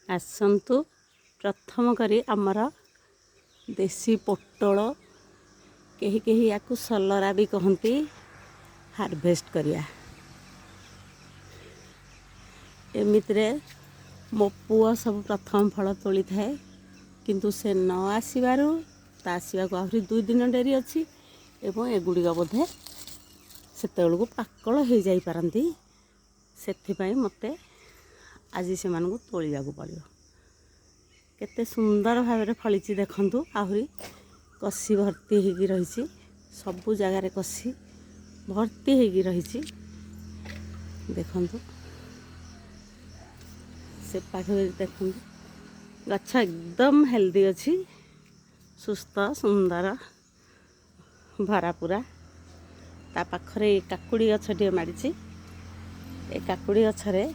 आसतु प्रथम करी आमर देसी पोटल कहीं कहीं या सलरा भी कहती हार्वेस्ट करिया। एमितिरे मो पुआ सब प्रथम फल तोली थाए किंतु से न आसबारू आसवाक आहरी 2 दिन डेरी अच्छी एवं एगुड़िक बोधे सेतबेलू पाकल हो जाई पारंती से मते आज से तोलिया पड़ो। केते सुंदर भाव फली देखु आहरी कसी भर्ती होगी रही सबु जगार कसी भर्ती होगी रही देखु से पाख देखु गछ एकदम हेल्दी अच्छी सुस्थ सुंदर भरा पूरा ता पाखरे काकुड़ी गछटे माड़ी ए काकुड़ी गछरे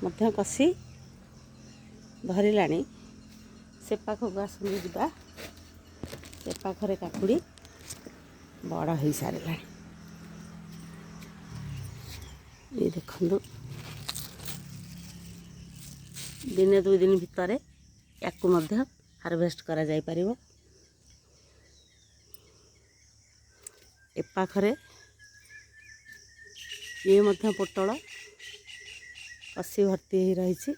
मध्य कसी धरलानी से पाखक आसुनी जा से पाखरे काकुड़ी बड़ हो सारा ये देखु दिने 2 दिन भितर या हार्वेस्ट करा जाई परिबो। ए पाखरे ये मध्य पोटल कसी भर्ती हो रही।